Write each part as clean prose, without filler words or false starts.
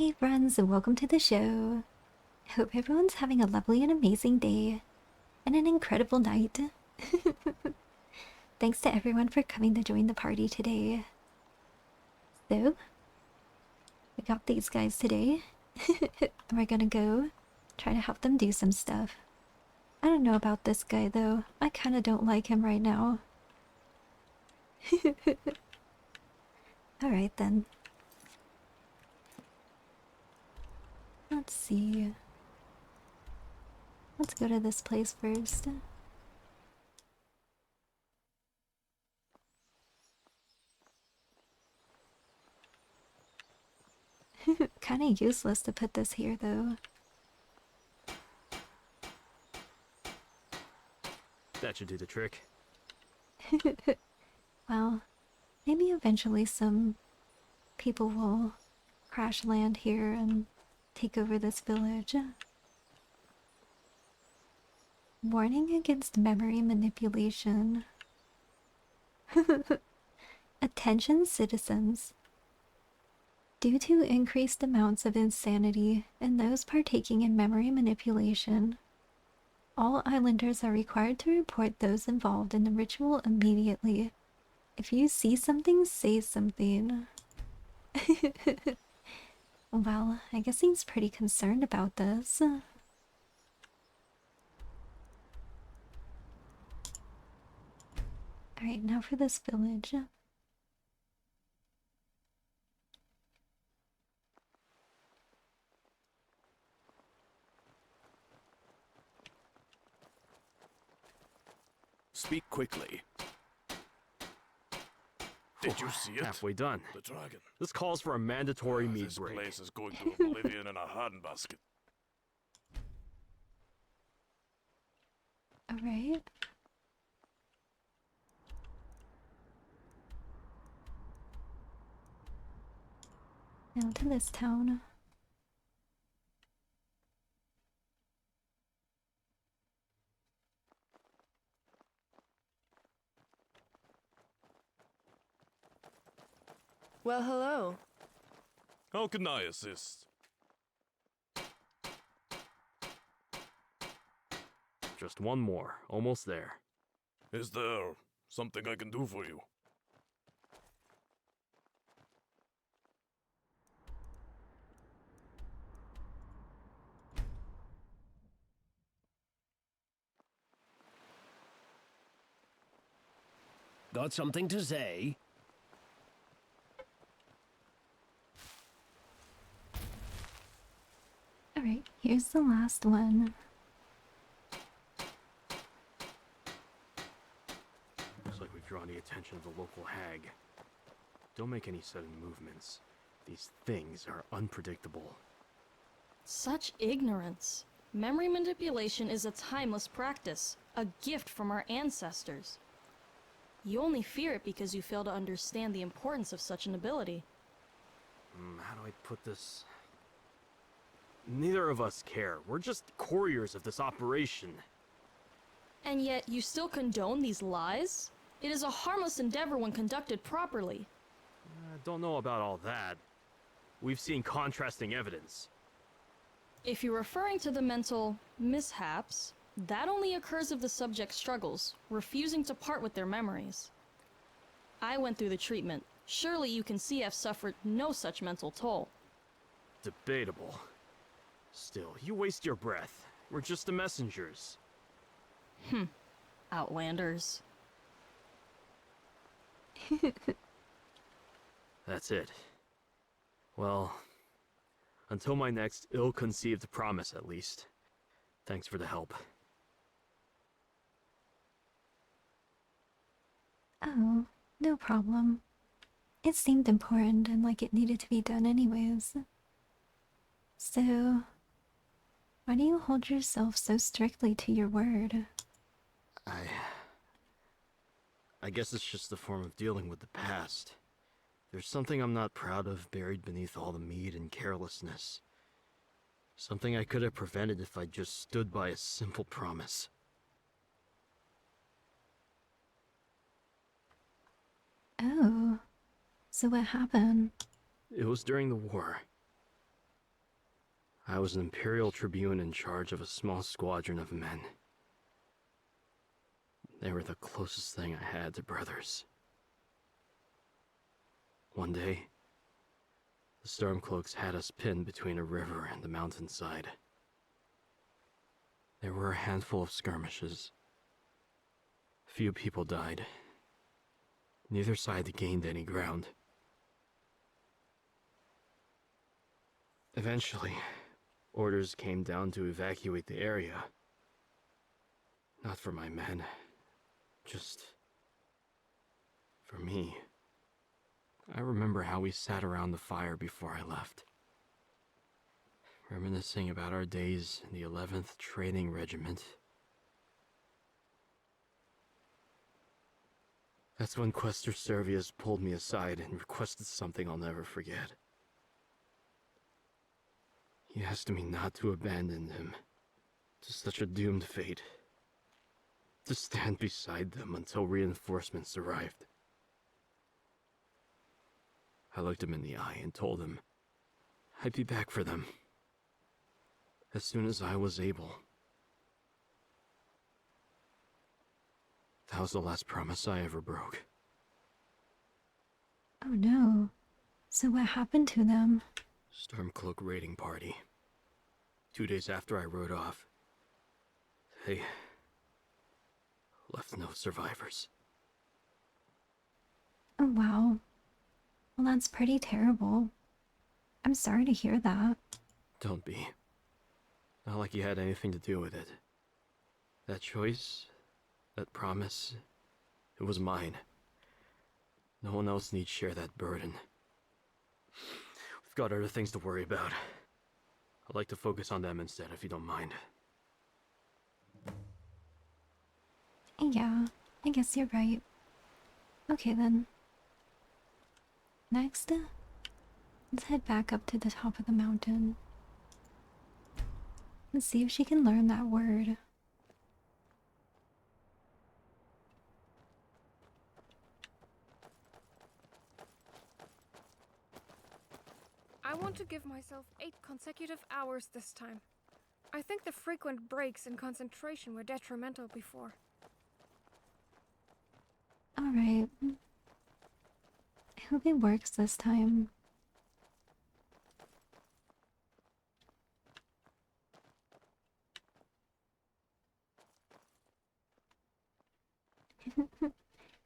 Hey friends, and welcome to the show. Hope everyone's having a lovely and amazing day and an incredible night. Thanks to everyone for coming to join the party today. So, we got these guys today. And we're gonna go try to help them do some stuff. I don't know about this guy though. I kinda don't like him right now. Alright then. Let's see. Let's go to this place first. Kinda useless to put this here though. That should do the trick. Well, maybe eventually some people will crash land here and take over this village. Warning against memory manipulation. Attention citizens. Due to increased amounts of insanity in those partaking in memory manipulation, all islanders are required to report those involved in the ritual immediately. If you see something, say something. Well, I guess he's pretty concerned about this. Alright, now for this village. Speak quickly. Did you see it? Halfway done. The dragon. This calls for a mandatory mead This break. place is going to oblivion in a handbasket. Alright. Now to this town. Well, hello. How can I assist? Just one more. Almost there. Is there something I can do for you? Got something to say? Alright, here's the last one. Looks like we've drawn the attention of the local hag. Don't make any sudden movements. These things are unpredictable. Such ignorance. Memory manipulation is a timeless practice, a gift from our ancestors. You only fear it because you fail to understand the importance of such an ability. How do I put this? Neither of us care. We're just couriers of this operation. And yet, you still condone these lies? It is a harmless endeavor when conducted properly. Don't know about all that. We've seen contrasting evidence. If you're referring to the mental mishaps, that only occurs if the subject struggles, refusing to part with their memories. I went through the treatment. Surely you can see I've suffered no such mental toll. Debatable. Still, you waste your breath. We're just the messengers. Outlanders. That's it. Well, until my next ill-conceived promise, at least. Thanks for the help. Oh, no problem. It seemed important and like it needed to be done anyways. So, why do you hold yourself so strictly to your word? I guess it's just a form of dealing with the past. There's something I'm not proud of buried beneath all the mead and carelessness. Something I could have prevented if I just stood by a simple promise. Oh, so what happened? It was during the war. I was an Imperial Tribune in charge of a small squadron of men. They were the closest thing I had to brothers. One day, the Stormcloaks had us pinned between a river and the mountainside. There were a handful of skirmishes. Few people died. Neither side gained any ground. Eventually, orders came down to evacuate the area. Not for my men, just for me. I remember how we sat around the fire before I left, reminiscing about our days in the 11th Training Regiment. That's when Quester Servius pulled me aside and requested something I'll never forget. He asked me not to abandon them to such a doomed fate, to stand beside them until reinforcements arrived. I looked him in the eye and told him I'd be back for them as soon as I was able. That was the last promise I ever broke. Oh no. So what happened to them? Stormcloak raiding party. 2 days after I rode off, they left no survivors. Oh wow. Well, that's pretty terrible. I'm sorry to hear that. Don't be. Not like you had anything to do with it. That choice, that promise, it was mine. No one else needs share that burden. We've got other things to worry about. I'd like to focus on them instead, if you don't mind. Yeah, I guess you're right. Okay then. Next, let's head back up to the top of the mountain. Let's see if she can learn that word. I want to give myself 8 consecutive hours this time. I think the frequent breaks in concentration were detrimental before. Alright. I hope it works this time.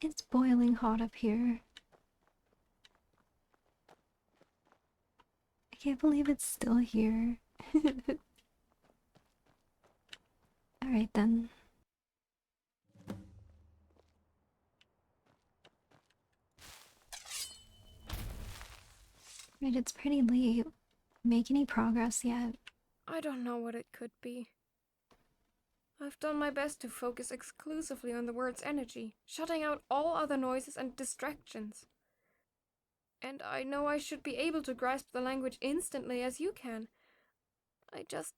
It's boiling hot up here. I can't believe it's still here. Alright then. Right, it's pretty late. Make any progress yet? I don't know what it could be. I've done my best to focus exclusively on the word's energy, shutting out all other noises and distractions. And I know I should be able to grasp the language instantly as you can. I just...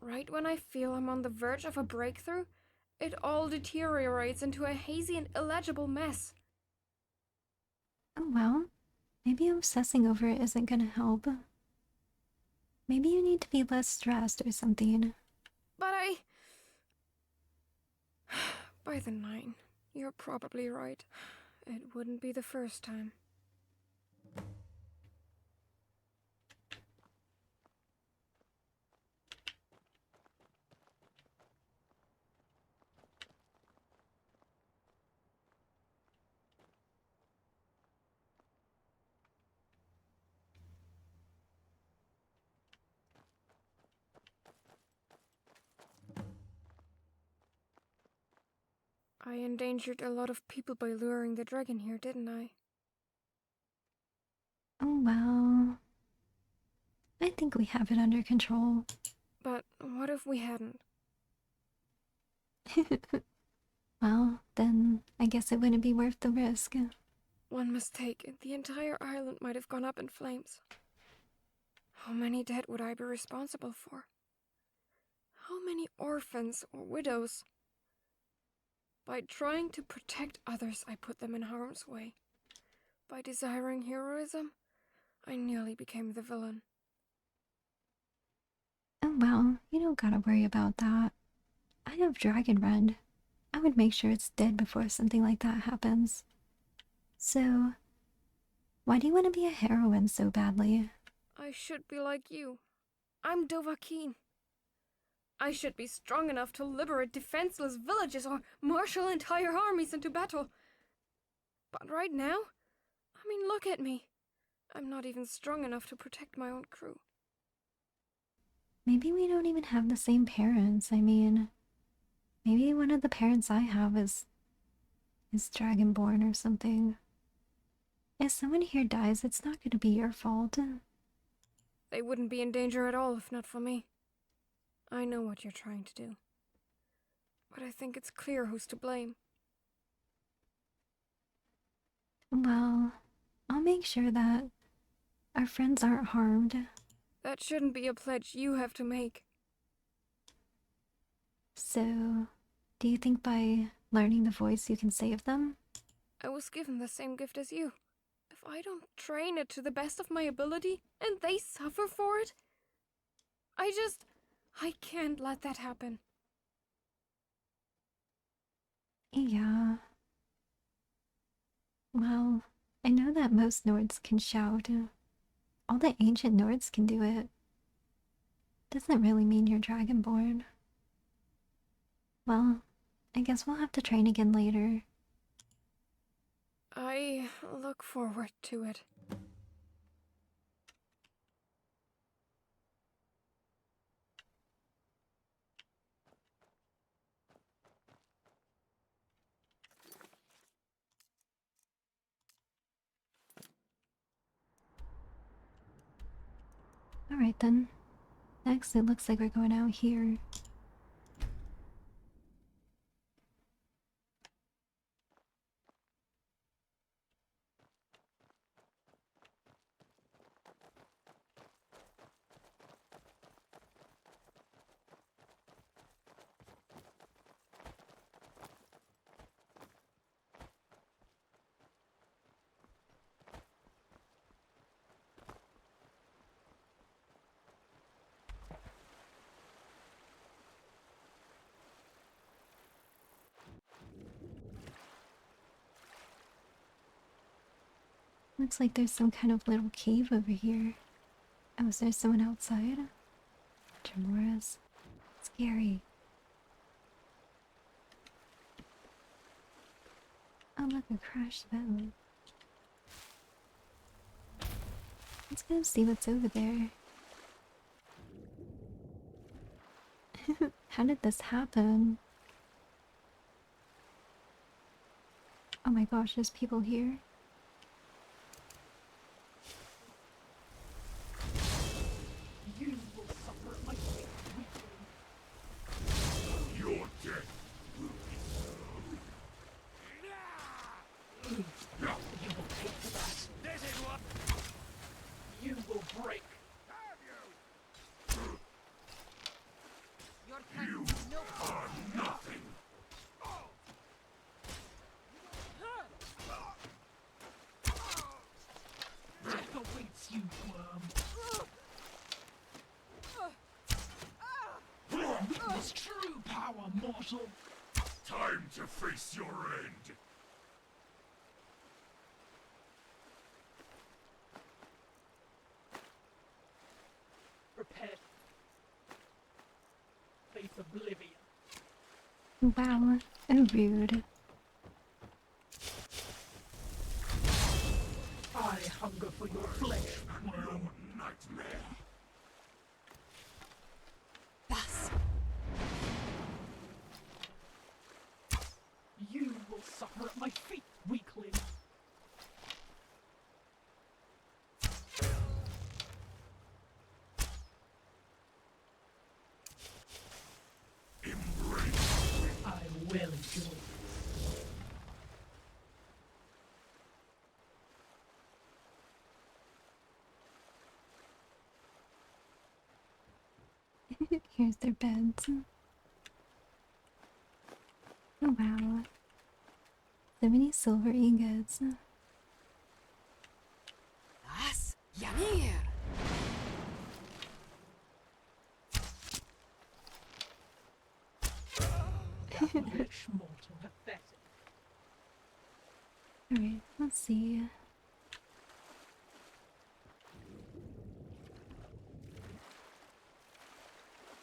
right when I feel I'm on the verge of a breakthrough, it all deteriorates into a hazy and illegible mess. Oh well, maybe obsessing over it isn't gonna help. Maybe you need to be less stressed or something. But by the 9, you're probably right. It wouldn't be the first time. I endangered a lot of people by luring the dragon here, didn't I? Oh well. I think we have it under control. But what if we hadn't? Well, then I guess it wouldn't be worth the risk. One mistake, and the entire island might have gone up in flames. How many dead would I be responsible for? How many orphans or widows? By trying to protect others, I put them in harm's way. By desiring heroism, I nearly became the villain. Well, you don't gotta worry about that. I have dragon red. I would make sure it's dead before something like that happens. So, why do you want to be a heroine so badly? I should be like you. I'm Dovahkiin. I should be strong enough to liberate defenseless villages or marshal entire armies into battle. But right now, I mean, look at me. I'm not even strong enough to protect my own crew. Maybe we don't even have the same parents. I mean, maybe one of the parents I have is dragonborn or something. If someone here dies, it's not going to be your fault. They wouldn't be in danger at all if not for me. I know what you're trying to do. But I think it's clear who's to blame. Well, I'll make sure that our friends aren't harmed. That shouldn't be a pledge you have to make. So, do you think by learning the voice you can save them? I was given the same gift as you. If I don't train it to the best of my ability, and they suffer for it, I can't let that happen. Yeah. Well, I know that most Nords can shout. All the ancient Nords can do it. Doesn't really mean you're dragonborn. Well, I guess we'll have to train again later. I look forward to it. Alright then. Next, it looks like we're going out here. Looks like there's some kind of little cave over here. Oh, is there someone outside? Tremoras. Scary. Oh look, a crashed boat. Let's go see what's over there. How did this happen? Oh my gosh, there's people here. You will suffer at my feet. Your death will be You will pay for that. This is what You will break. Your kind is no nothing. Death awaits you, worm. Witness true power, mortal. Time to face your end. Prepare. Face oblivion. Wow, oh rude. I hunger for your flesh, worm. Nightmare. Thus, You will suffer at my feet, weakling. I will enjoy this. Here's their beds. Oh wow. So many silver ingots. thus, Yanir. Devilish mortal pathetic. Alright, let's see.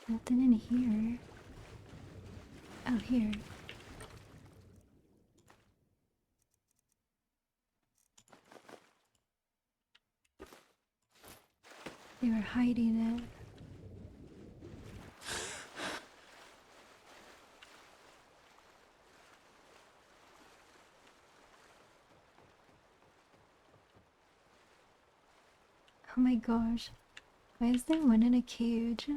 Nothing in here. Oh, here. They were hiding it. Oh my gosh. Why is there one in a cage?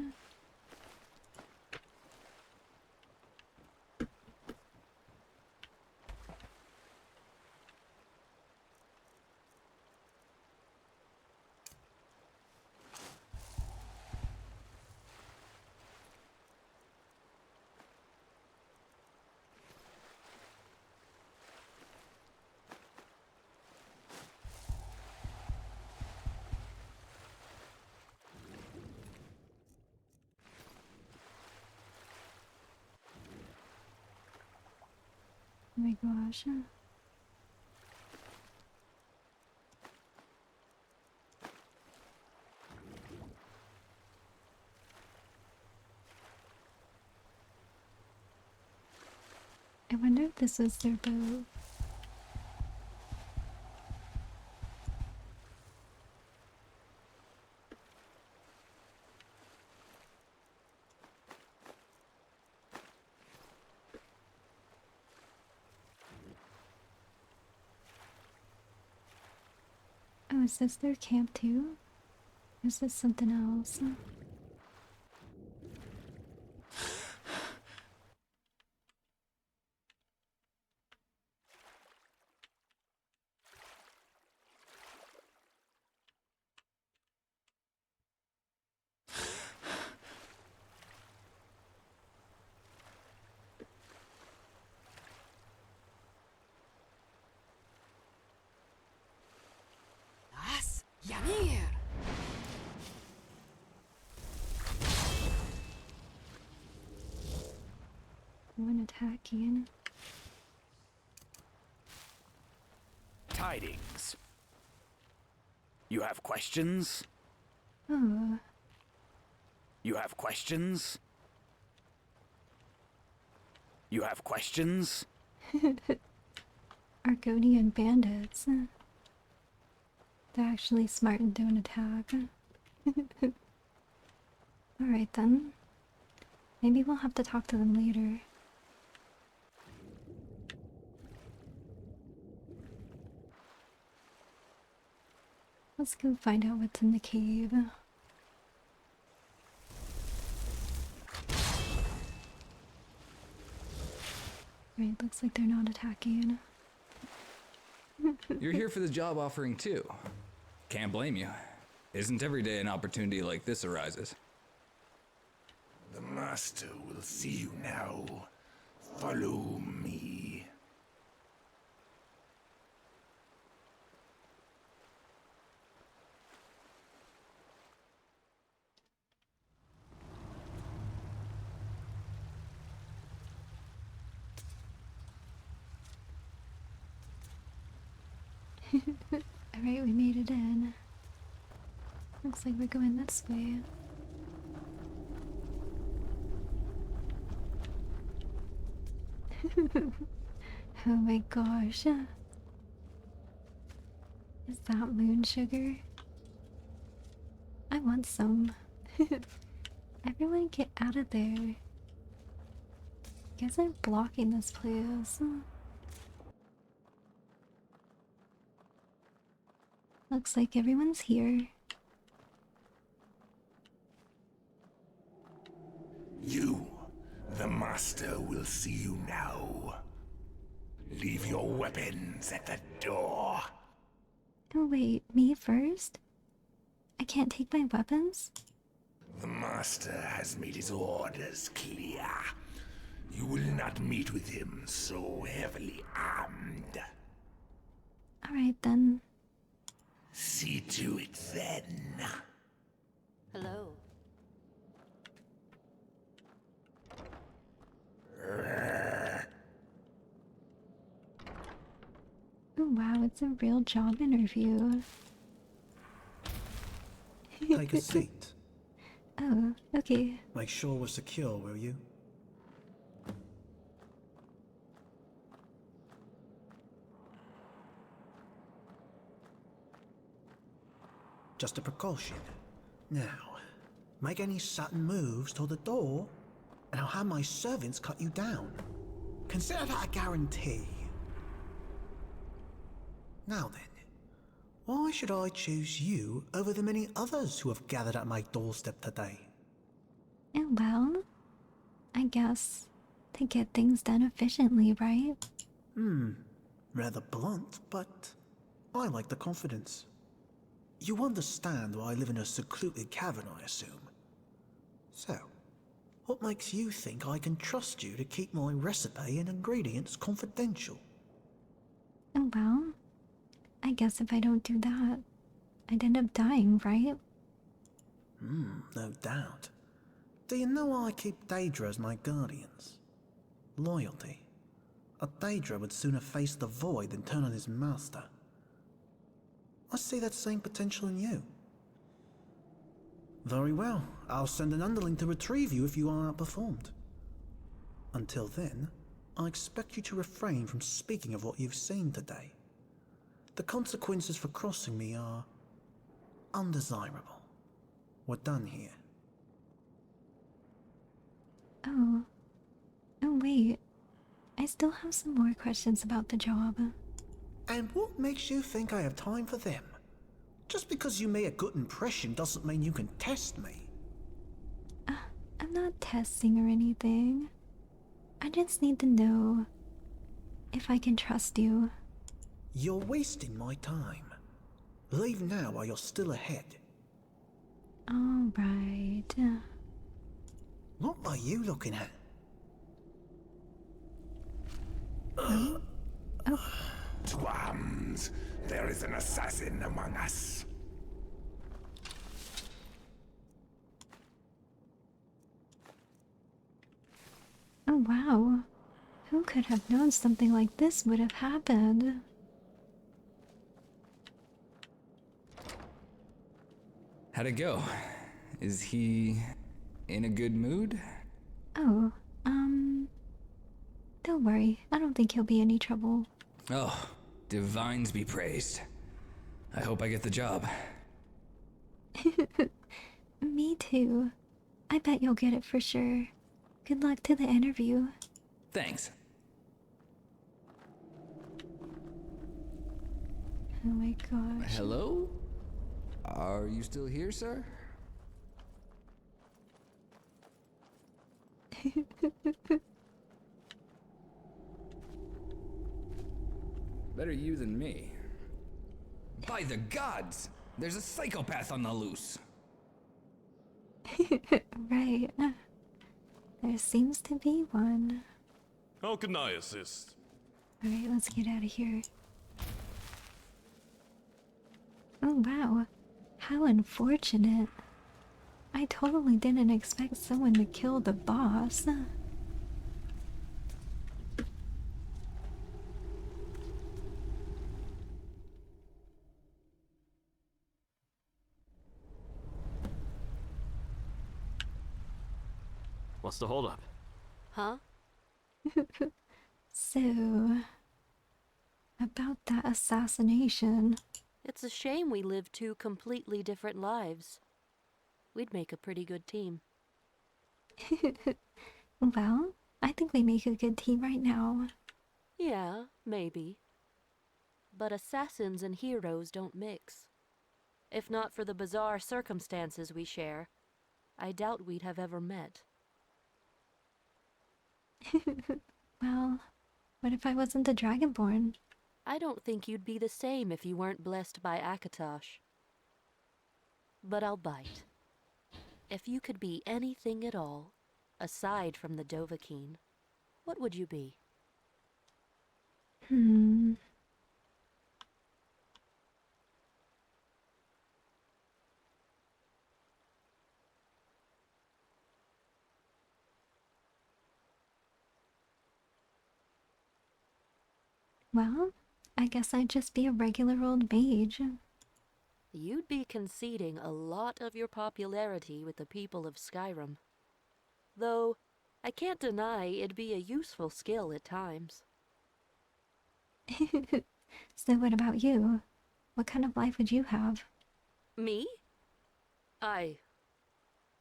Oh my gosh. I wonder if this was their boat. Oh, is this their camp too? Or is this something else? Das Yamir. One attacking. Tidings. You have questions? Oh, You have questions? You have questions? Argonian bandits. They're actually smart and don't attack. Alright then. Maybe we'll have to talk to them later. Let's go find out what's in the cave. Right, looks like they're not attacking. You're here for the job offering too. Can't blame you. Isn't every day an opportunity like this arises? The master will see you now. Follow me. Alright, we made it in. Looks like we're going this way. Oh my gosh. Is that moon sugar? I want some. Everyone get out of there. You guys are blocking this place. Looks like everyone's here. You, the master will see you now. Leave your weapons at the door. Oh wait, me first? I can't take my weapons? The master has made his orders clear. You will not meet with him so heavily armed. Alright then. See to it then. Hello. It's a real job interview. Take a seat. Oh, okay. Make sure we're secure, will you? Just a precaution. Now, make any sudden moves toward the door, and I'll have my servants cut you down. Consider that a guarantee. Now then, why should I choose you over the many others who have gathered at my doorstep today? Well, I guess to get things done efficiently, right? Rather blunt, but I like the confidence. You understand why I live in a secluded cavern, I assume. So, what makes you think I can trust you to keep my recipe and ingredients confidential? Well, I guess if I don't do that, I'd end up dying, right? No doubt. Do you know I keep Daedra as my guardians? Loyalty. A Daedra would sooner face the void than turn on his master. I see that same potential in you. Very well, I'll send an underling to retrieve you if you are outperformed. Until then, I expect you to refrain from speaking of what you've seen today. The consequences for crossing me are undesirable. We're done here. Oh. Oh, wait. I still have some more questions about the job. And what makes you think I have time for them? Just because you made a good impression doesn't mean you can test me. I'm not testing or anything. I just need to know if I can trust you. You're wasting my time. Leave now while you're still ahead. All right. What are you looking at? Twams, there is an assassin among us. Oh, wow. Who could have known something like this would have happened? How'd it go? Is he in a good mood? Oh, don't worry. I don't think he'll be any trouble. Oh, divines be praised. I hope I get the job. Me too. I bet you'll get it for sure. Good luck to the interview. Thanks. Oh my gosh. Hello? Are you still here, sir? Better you than me. By the gods! There's a psychopath on the loose. Right. There seems to be one. How can I assist? Alright, let's get out of here. Oh wow. How unfortunate. I totally didn't expect someone to kill the boss. What's the holdup? Huh? So, about that assassination. It's a shame we live two completely different lives. We'd make a pretty good team. Well, I think we make a good team right now. Yeah, maybe. But assassins and heroes don't mix. If not for the bizarre circumstances we share, I doubt we'd have ever met. Well, what if I wasn't a dragonborn? I don't think you'd be the same if you weren't blessed by Akatosh. But I'll bite. If you could be anything at all, aside from the Dovahkiin, what would you be? Well, I guess I'd just be a regular old mage. You'd be conceding a lot of your popularity with the people of Skyrim. Though, I can't deny it'd be a useful skill at times. So what about you? What kind of life would you have? Me?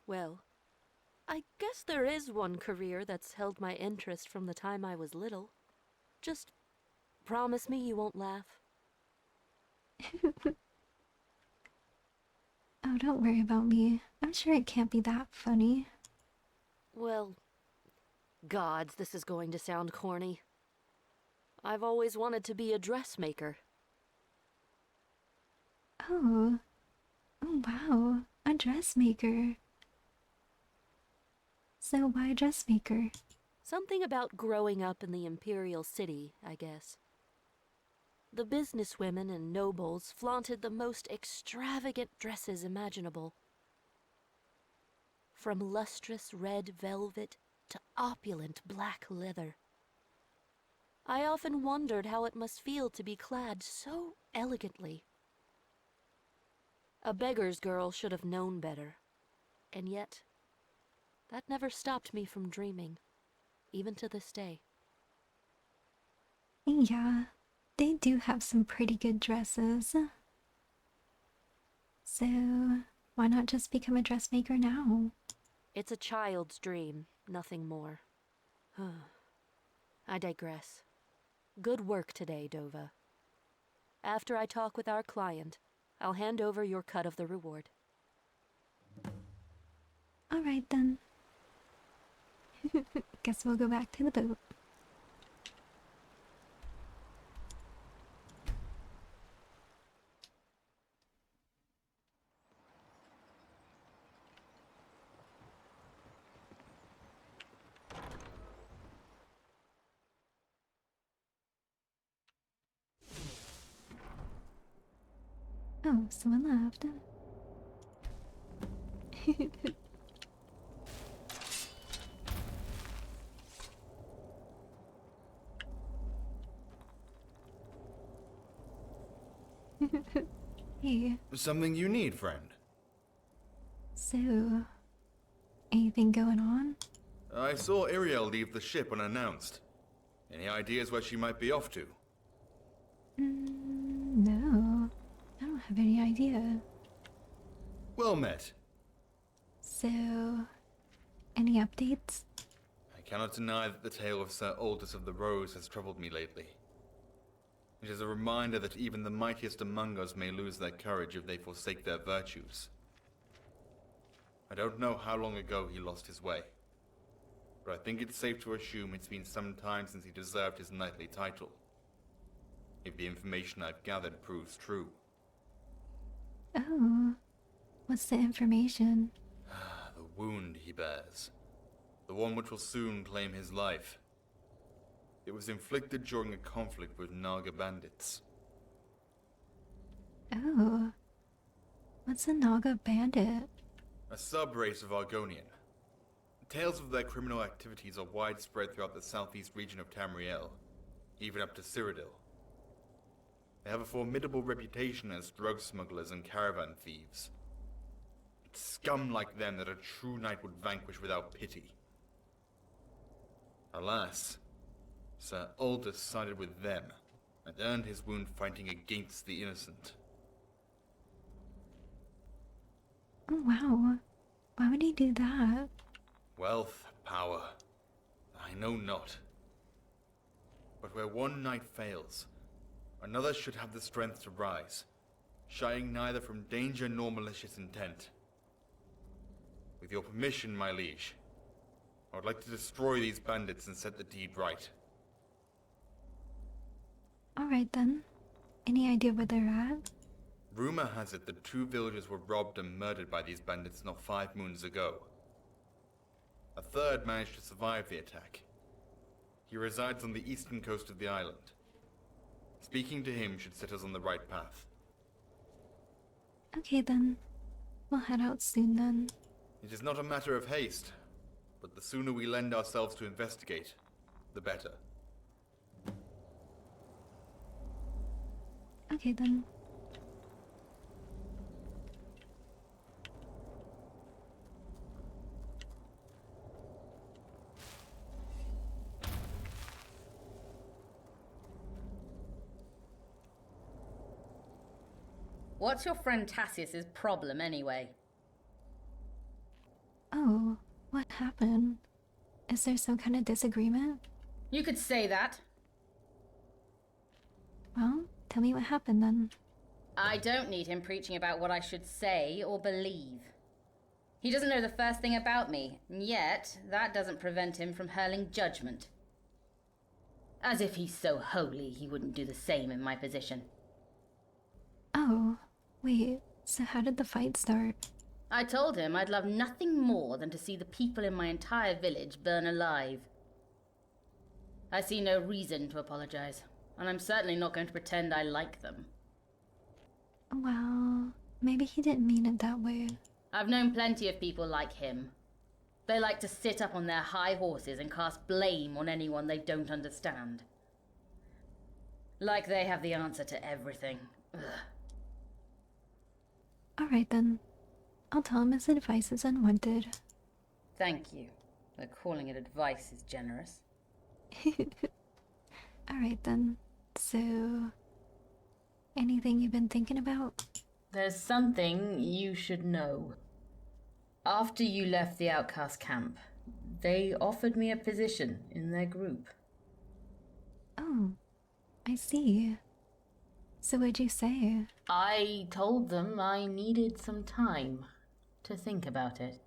Well, I guess there is one career that's held my interest from the time I was little. Just promise me you won't laugh. Oh, don't worry about me. I'm sure it can't be that funny. Well, gods, this is going to sound corny. I've always wanted to be a dressmaker. Oh. Oh, wow. A dressmaker. So why a dressmaker? Something about growing up in the Imperial City, I guess. The businesswomen and nobles flaunted the most extravagant dresses imaginable. From lustrous red velvet to opulent black leather. I often wondered how it must feel to be clad so elegantly. A beggar's girl should have known better. And yet, that never stopped me from dreaming, even to this day. Yeah, they do have some pretty good dresses. So, why not just become a dressmaker now? It's a child's dream, nothing more. I digress. Good work today, Dova. After I talk with our client, I'll hand over your cut of the reward. Alright then. Guess we'll go back to the boat. Oh, someone left. Hey, Something you need, friend? so... anything going on? I saw Iriel leave the ship unannounced. Any ideas where she might be off to? No. I don't have any idea. Well met. So... any updates? I cannot deny that the tale of Sir Aldous of the Rose has troubled me lately. It is a reminder that even the mightiest among us may lose their courage if they forsake their virtues. I don't know how long ago he lost his way, but I think it's safe to assume it's been some time since he deserved his knightly title. If the information I've gathered proves true. Oh. What's the information? The wound he bears. The one which will soon claim his life. It was inflicted during a conflict with Naga bandits. Oh. What's a Naga bandit? A sub-race of Argonian. Tales of their criminal activities are widespread throughout the southeast region of Tamriel, even up to Cyrodiil. They have a formidable reputation as drug smugglers and caravan thieves. It's scum like them that a true knight would vanquish without pity. Alas, Sir Aldous sided with them and earned his wound fighting against the innocent. Oh, wow. Why would he do that? Wealth, power, I know not. But where one knight fails, another should have the strength to rise, shying neither from danger nor malicious intent. With your permission, my liege, I would like to destroy these bandits and set the deed right. Alright then. Any idea where they're at? Rumor has it that 2 villagers were robbed and murdered by these bandits not 5 moons ago. A third managed to survive the attack. He resides on the eastern coast of the island. Speaking to him should set us on the right path. Okay then. We'll head out soon then. It is not a matter of haste, but the sooner we lend ourselves to investigate, the better. Okay then. What's your friend Tassius's problem, anyway? Oh, what happened? Is there some kind of disagreement? You could say that. Well, tell me what happened then. I don't need him preaching about what I should say or believe. He doesn't know the first thing about me, and yet that doesn't prevent him from hurling judgment. As if he's so holy he wouldn't do the same in my position. Oh, wait, so how did the fight start? I told him I'd love nothing more than to see the people in my entire village burn alive. I see no reason to apologize, and I'm certainly not going to pretend I like them. Well, maybe he didn't mean it that way. I've known plenty of people like him. They like to sit up on their high horses and cast blame on anyone they don't understand. Like they have the answer to everything. Ugh. Alright then. I'll tell him his advice is unwanted. Thank you. But calling it advice is generous. Alright then. So... anything you've been thinking about? There's something you should know. After you left the outcast camp, they offered me a position in their group. Oh, I see. So what'd you say? I told them I needed some time to think about it.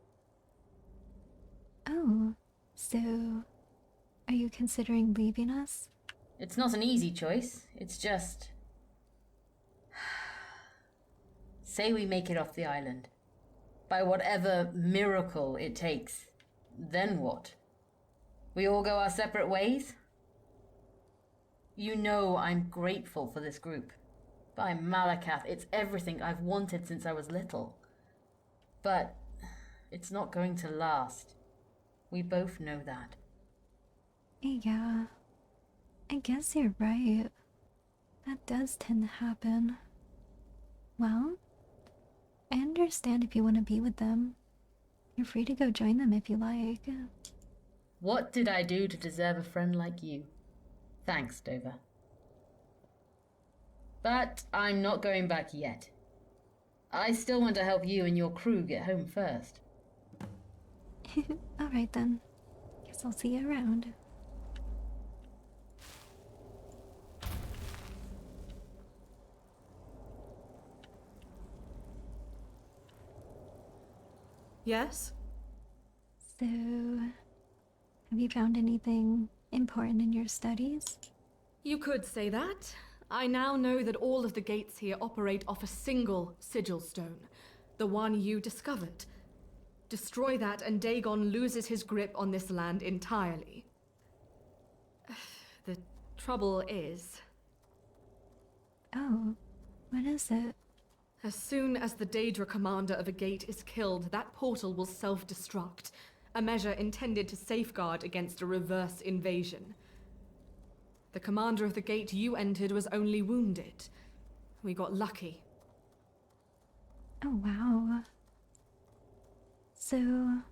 Oh, so are you considering leaving us? It's not an easy choice. It's just... say we make it off the island. By whatever miracle it takes. Then what? We all go our separate ways? You know I'm grateful for this group. By Malakath, it's everything I've wanted since I was little. But it's not going to last. We both know that. Yeah, I guess you're right. That does tend to happen. Well, I understand if you want to be with them. You're free to go join them if you like. What did I do to deserve a friend like you? Thanks, Dover. But I'm not going back yet. I still want to help you and your crew get home first. Alright then. Guess I'll see you around. Yes? So, have you found anything important in your studies? You could say that. I now know that all of the gates here operate off a single sigil stone, the one you discovered. Destroy that and Dagon loses his grip on this land entirely. The trouble is... Oh, what is it? As soon as the Daedra commander of a gate is killed, that portal will self-destruct, a measure intended to safeguard against a reverse invasion. The commander of the gate you entered was only wounded. We got lucky. Oh wow. So,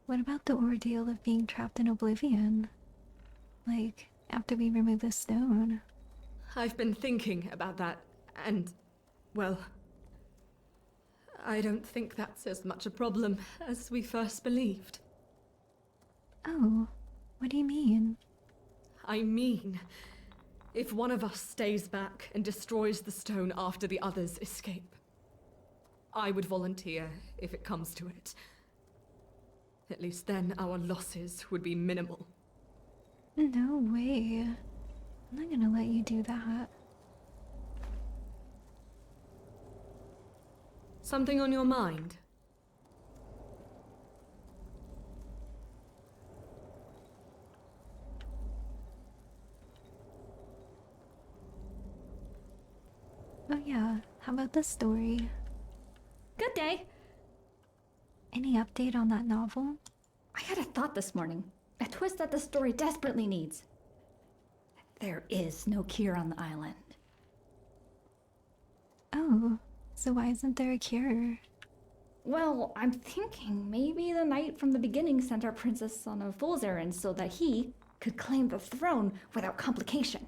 what about the ordeal of being trapped in oblivion? Like, after we remove the stone? I've been thinking about that, and... well, I don't think that's as much a problem as we first believed. Oh, what do you mean? I mean, if one of us stays back and destroys the stone after the others escape. I would volunteer if it comes to it. At least then our losses would be minimal. No way. I'm not gonna let you do that. Something on your mind? Oh yeah, how about the story? Good day. Any update on that novel? I had a thought this morning. A twist that the story desperately needs. There is no cure on the island. Oh, so why isn't there a cure? Well, I'm thinking maybe the knight from the beginning sent our princess on a fool's errand so that he could claim the throne without complication.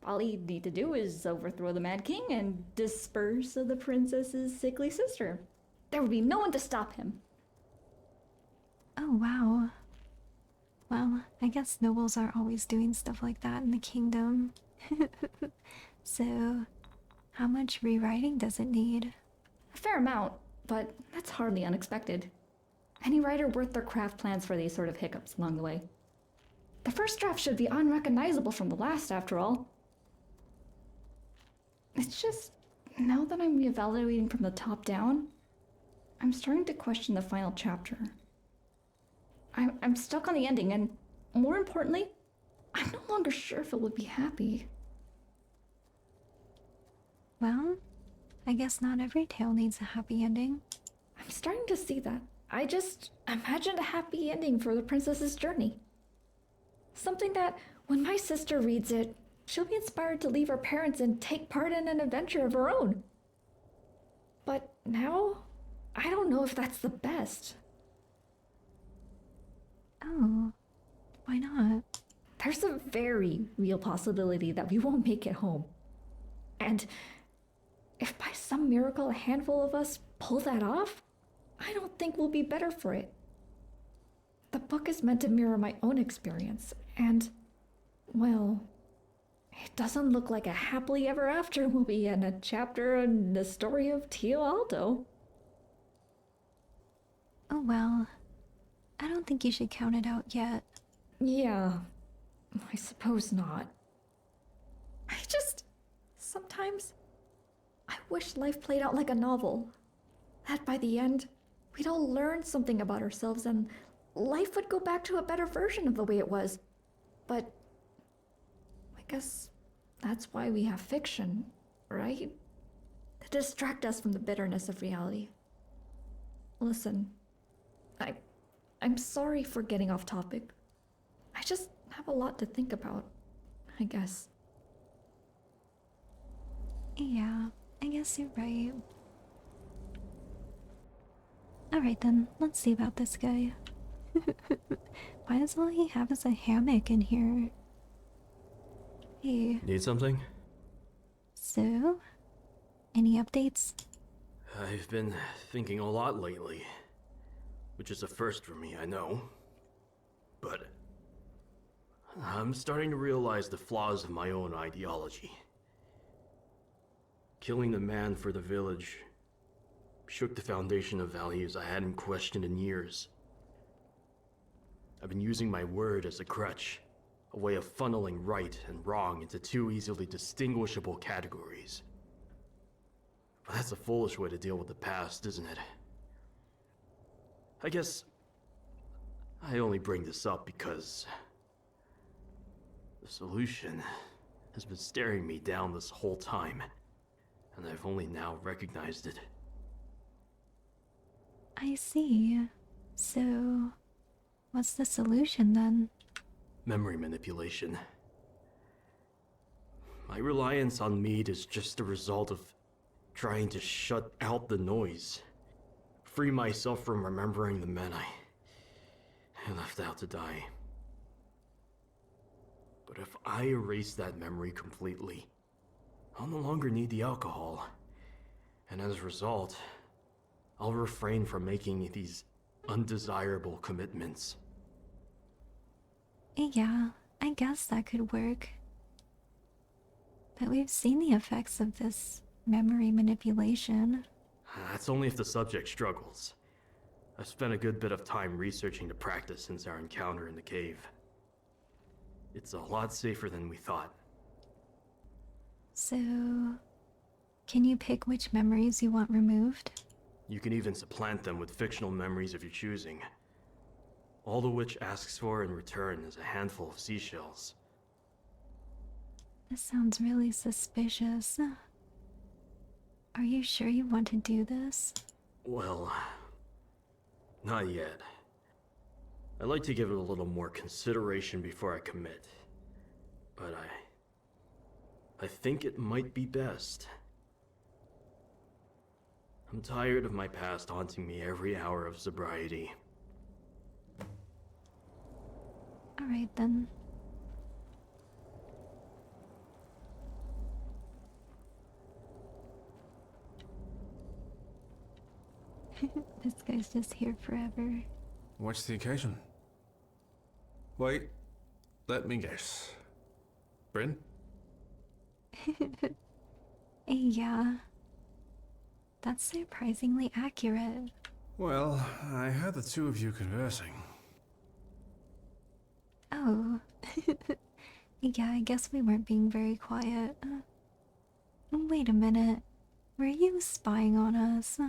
All he'd need to do is overthrow the Mad King and dispose of the princess's sickly sister. There would be no one to stop him. Oh, wow. Well, I guess nobles are always doing stuff like that in the kingdom. So, how much rewriting does it need? A fair amount, but that's hardly unexpected. Any writer worth their craft plans for these sort of hiccups along the way. The first draft should be unrecognizable from the last, after all. It's just, now that I'm reevaluating from the top down, I'm starting to question the final chapter. I'm stuck on the ending, and more importantly, I'm no longer sure if it would be happy. Well, I guess not every tale needs a happy ending. I'm starting to see that. I just imagined a happy ending for the princess's journey. Something that, when my sister reads it, she'll be inspired to leave her parents and take part in an adventure of her own. But now, I don't know if that's the best. Oh, why not? There's a very real possibility that we won't make it home. And if by some miracle a handful of us pull that off, I don't think we'll be better for it. The book is meant to mirror my own experience, and, well, it doesn't look like a happily ever after will be in a chapter in the story of Tio Aldo. Oh well, I don't think you should count it out yet. Yeah, I suppose not. Sometimes, I wish life played out like a novel. That by the end, we'd all learn something about ourselves and life would go back to a better version of the way it was. But I guess that's why we have fiction, right? To distract us from the bitterness of reality. Listen, I'm sorry for getting off topic. I just have a lot to think about, I guess. Yeah, I guess you're right. Alright then, let's see about this guy. Why does all he have is a hammock in here? Hey. Need something? So? Any updates? I've been thinking a lot lately. Which is a first for me, I know. But I'm starting to realize the flaws of my own ideology. Killing the man for the village shook the foundation of values I hadn't questioned in years. I've been using my word as a crutch, a way of funneling right and wrong into two easily distinguishable categories. But that's a foolish way to deal with the past, isn't it? I guess I only bring this up because the solution has been staring me down this whole time, and I've only now recognized it. I see. So, what's the solution then? Memory manipulation. My reliance on mead is just a result of trying to shut out the noise. Free myself from remembering the men I left out to die. But if I erase that memory completely, I'll no longer need the alcohol. And as a result, I'll refrain from making these undesirable commitments. Yeah, I guess that could work. But we've seen the effects of this memory manipulation. That's only if the subject struggles. I've spent a good bit of time researching the practice since our encounter in the cave. It's a lot safer than we thought. So, can you pick which memories you want removed? You can even supplant them with fictional memories of your choosing. All the witch asks for in return is a handful of seashells. This sounds really suspicious. Are you sure you want to do this? Well, not yet. I'd like to give it a little more consideration before I commit. But I think it might be best. I'm tired of my past haunting me every hour of sobriety. Alright then. This guy's just here forever. What's the occasion? Wait, let me guess. Bryn? Yeah. That's surprisingly accurate. Well, I heard the two of you conversing. Oh. Yeah, I guess we weren't being very quiet. Wait a minute. Were you spying on us?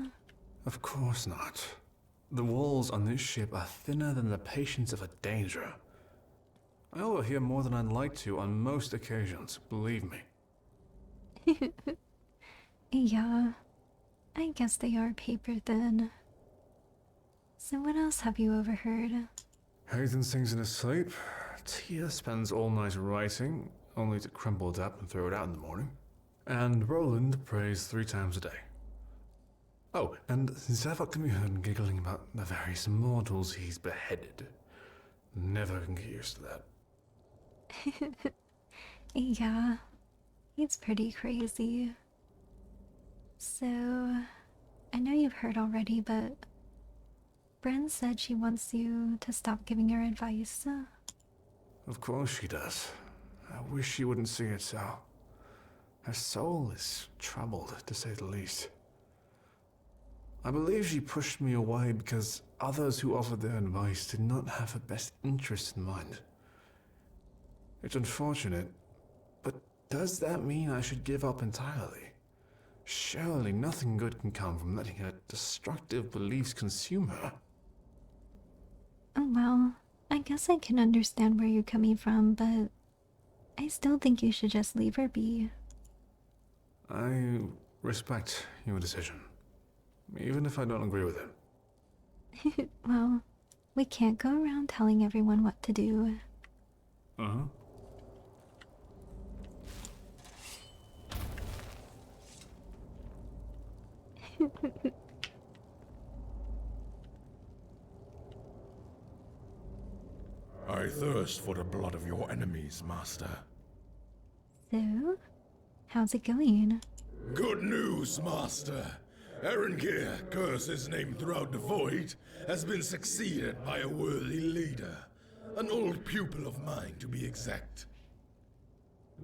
Of course not. The walls on this ship are thinner than the patience of a danger. I overhear more than I'd like to on most occasions, believe me. Yeah. I guess they are paper thin. So what else have you overheard? Hayden sings in his sleep. Tia spends all night writing, only to crumple it up and throw it out in the morning. And Roland prays 3 times a day. Oh, and Zavok can be heard giggling about the various mortals he's beheaded. Never can get used to that. Yeah. He's pretty crazy. So, I know you've heard already, but Bren said she wants you to stop giving her advice. Of course she does. I wish she wouldn't see it so. Her soul is troubled, to say the least. I believe she pushed me away because others who offered their advice did not have her best interest in mind. It's unfortunate, but does that mean I should give up entirely? Surely nothing good can come from letting her destructive beliefs consume her. Oh well, I guess I can understand where you're coming from, but I still think you should just leave her be. I respect your decision, even if I don't agree with it. Well, we can't go around telling everyone what to do. Uh-huh. I thirst for the blood of your enemies, Master. So, how's it going? Good news, Master. Erengir, curses named throughout the void, has been succeeded by a worthy leader. An old pupil of mine, to be exact.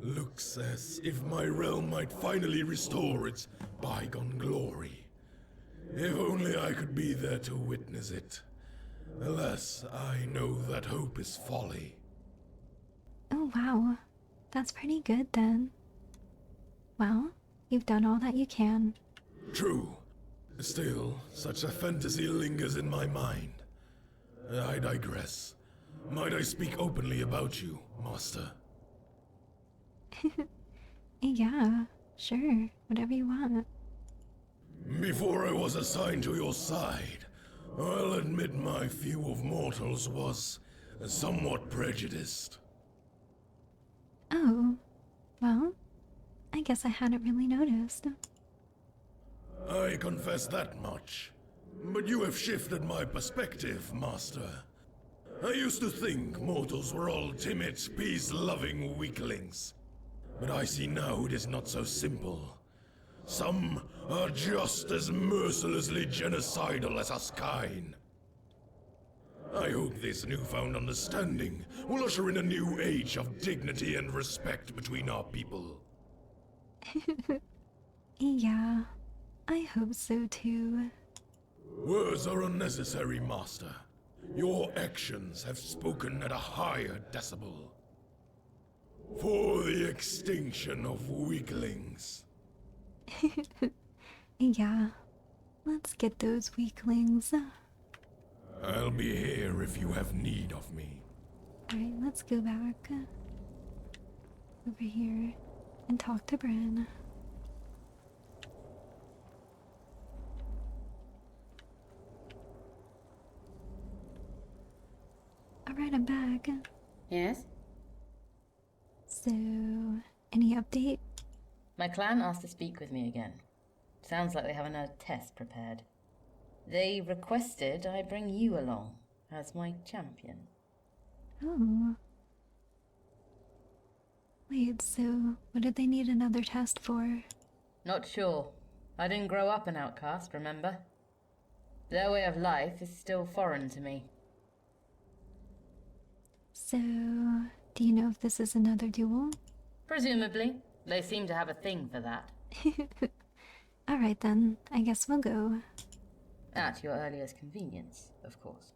Looks as if my realm might finally restore its bygone glory. If only I could be there to witness it. Alas, I know that hope is folly. Oh wow, that's pretty good then. Well, you've done all that you can. True. Still, such a fantasy lingers in my mind. I digress. Might I speak openly about you, Master? Yeah, sure, whatever you want. Before I was assigned to your side, I'll admit my view of mortals was somewhat prejudiced. Oh, well, I guess I hadn't really noticed. I confess that much. But you have shifted my perspective, Master. I used to think mortals were all timid, peace-loving weaklings. But I see now it is not so simple. Some are just as mercilessly genocidal as us kine. I hope this newfound understanding will usher in a new age of dignity and respect between our people. Yeah, I hope so too. Words are unnecessary, Master. Your actions have spoken at a higher decibel. For the extinction of weaklings. Yeah, let's get those weaklings. I'll be here if you have need of me. Alright, let's go back over here and talk to Bren. Alright, I'm back. Yes? So, any update? My clan asked to speak with me again. Sounds like they have another test prepared. They requested I bring you along as my champion. Oh. Wait, so what did they need another test for? Not sure. I didn't grow up an outcast, remember? Their way of life is still foreign to me. So, do you know if this is another duel? Presumably. They seem to have a thing for that. Alright then, I guess we'll go. At your earliest convenience, of course.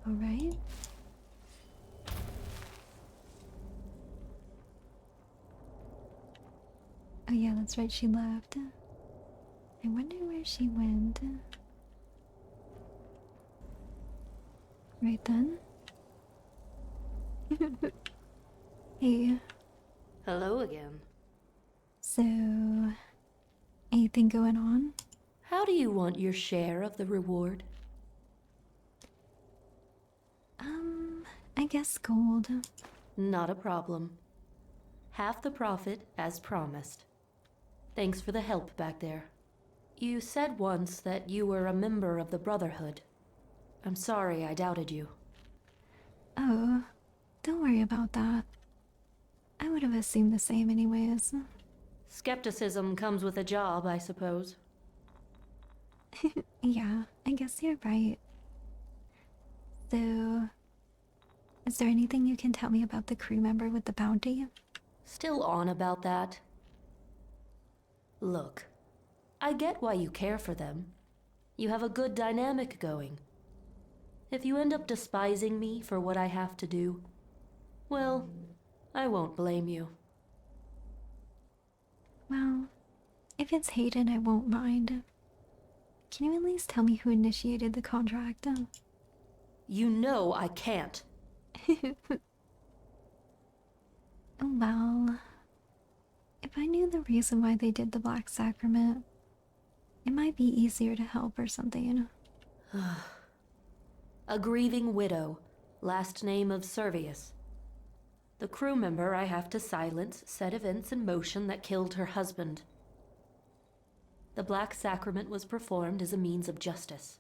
Alright. Oh yeah, that's right, she left. I wonder where she went. Right then. Hey. Hello again. So, anything going on? How do you want your share of the reward? I guess gold. Not a problem. Half the profit, as promised. Thanks for the help back there. You said once that you were a member of the Brotherhood. I'm sorry I doubted you. Oh, don't worry about that. I would have assumed the same anyways. Skepticism comes with a job, I suppose. Yeah, I guess you're right. So, is there anything you can tell me about the crew member with the bounty? Still on about that? Look, I get why you care for them. You have a good dynamic going. If you end up despising me for what I have to do, well, I won't blame you. Well, if it's Hayden, I won't mind. Can you at least tell me who initiated the contract? You know I can't. Well, if I knew the reason why they did the Black Sacrament, it might be easier to help or something. A grieving widow, last name of Servius. The crew member I have to silence set events in motion that killed her husband. The Black Sacrament was performed as a means of justice.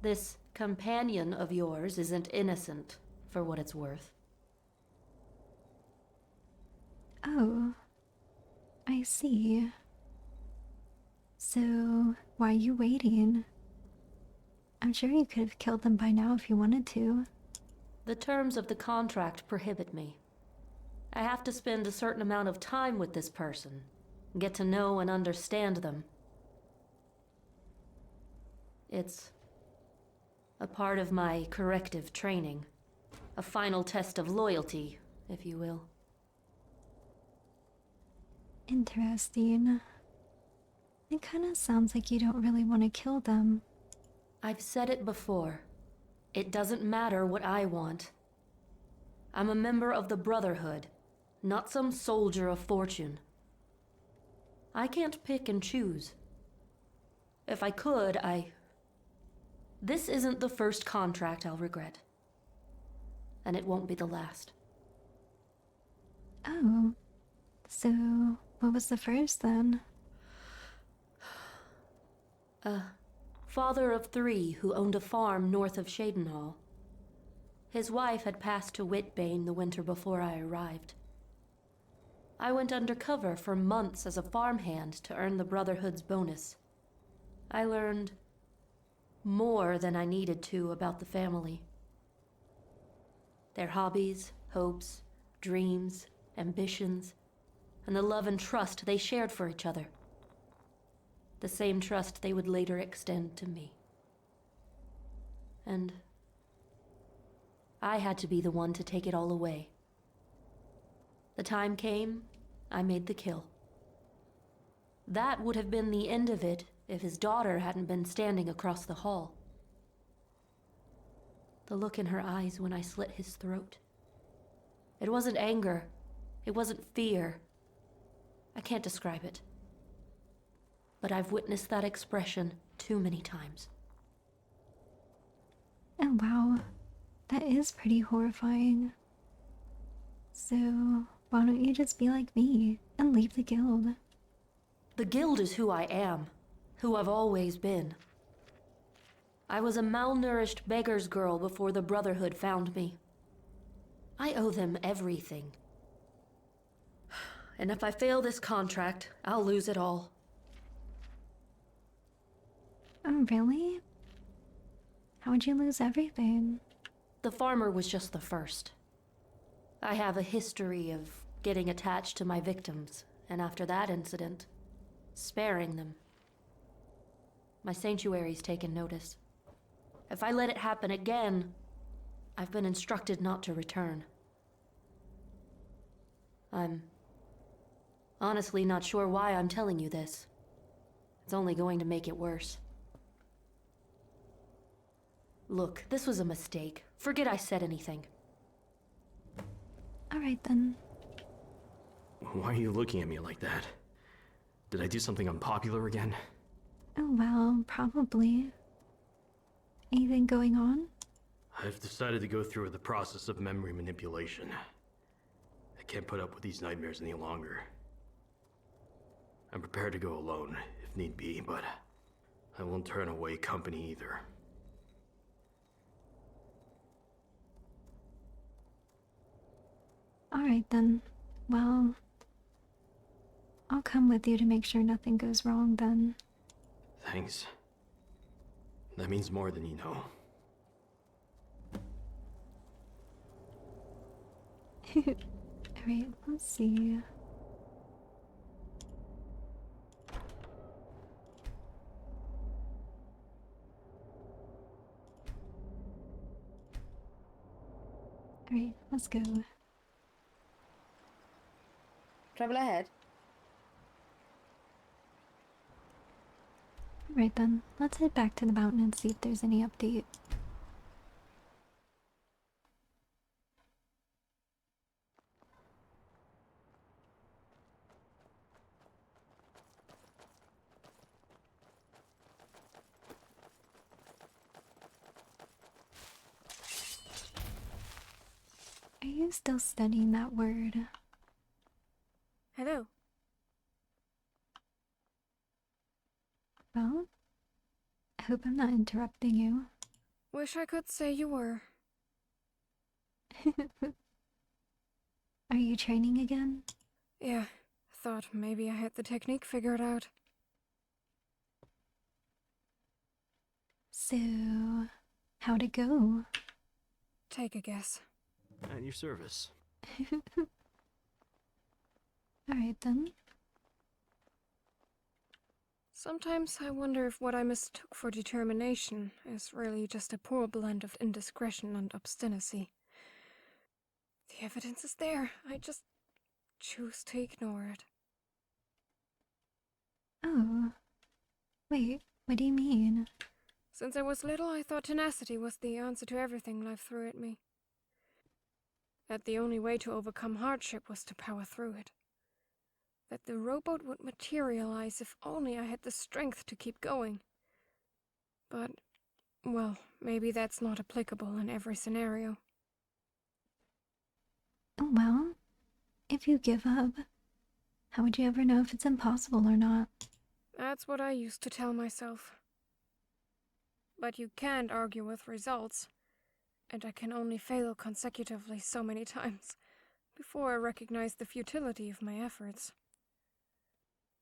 This companion of yours isn't innocent, for what it's worth. Oh, I see. So, why are you waiting? I'm sure you could have killed them by now if you wanted to. The terms of the contract prohibit me. I have to spend a certain amount of time with this person, get to know and understand them. It's a part of my corrective training. A final test of loyalty, if you will. Interesting. It kind of sounds like you don't really want to kill them. I've said it before. It doesn't matter what I want. I'm a member of the Brotherhood, not some soldier of fortune. I can't pick and choose. If I could, This isn't the first contract I'll regret. And it won't be the last. Oh. So, what was the first then? A father of 3 who owned a farm north of Shadenhall. His wife had passed to Whitbane the winter before I arrived. I went undercover for months as a farmhand to earn the Brotherhood's bonus. I learned more than I needed to about the family. Their hobbies, hopes, dreams, ambitions, and the love and trust they shared for each other. The same trust they would later extend to me. And I had to be the one to take it all away. The time came, I made the kill. That would have been the end of it if his daughter hadn't been standing across the hall. The look in her eyes when I slit his throat. It wasn't anger. It wasn't fear. I can't describe it. But I've witnessed that expression too many times. Oh wow, that is pretty horrifying. So, Why don't you just be like me and leave the guild? The guild is who I am, who I've always been. I was a malnourished beggar's girl before the Brotherhood found me. I owe them everything. And if I fail this contract, I'll lose it all. Oh, really? How would you lose everything? The farmer was just the first. I have a history of getting attached to my victims, and after that incident, sparing them. My sanctuary's taken notice. If I let it happen again, I've been instructed not to return. I'm honestly not sure why I'm telling you this. It's only going to make it worse. Look, this was a mistake. Forget I said anything. Alright then. Why are you looking at me like that? Did I do something unpopular again? Oh well, probably. Anything going on? I've decided to go through with the process of memory manipulation. I can't put up with these nightmares any longer. I'm prepared to go alone, if need be, but I won't turn away company either. Alright then. Well, I'll come with you to make sure nothing goes wrong then. Thanks. That means more than you know. Alright, let's see. Alright, let's go. Trouble ahead. Right then, let's head back to the mountain and see if there's any update. Are you still studying that word? Hello. Well, I hope I'm not interrupting you. Wish I could say you were. Are you training again? Yeah, thought maybe I had the technique figured out. So, how'd it go? Take a guess. At your service. Alright then. Sometimes I wonder if what I mistook for determination is really just a poor blend of indiscretion and obstinacy. The evidence is there, I just choose to ignore it. Oh. Wait, what do you mean? Since I was little, I thought tenacity was the answer to everything life threw at me. That the only way to overcome hardship was to power through it. That the rowboat would materialize if only I had the strength to keep going. But, well, maybe that's not applicable in every scenario. Oh well, if you give up, how would you ever know if it's impossible or not? That's what I used to tell myself. But you can't argue with results, and I can only fail consecutively so many times before I recognize the futility of my efforts.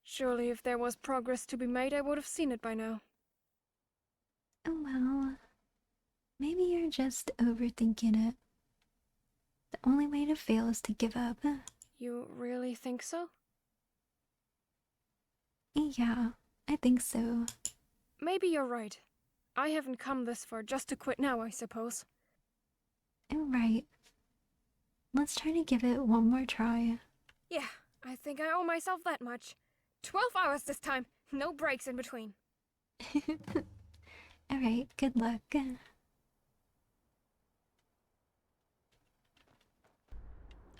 Surely if there was progress to be made, I would have seen it by now. Oh well, maybe you're just overthinking it. The only way to fail is to give up. You really think so? Yeah, I think so. Maybe you're right. I haven't come this far just to quit now, I suppose. Oh, right. Let's try to give it one more try. Yeah, I think I owe myself that much. 12 hours this time, no breaks in between. Alright, good luck.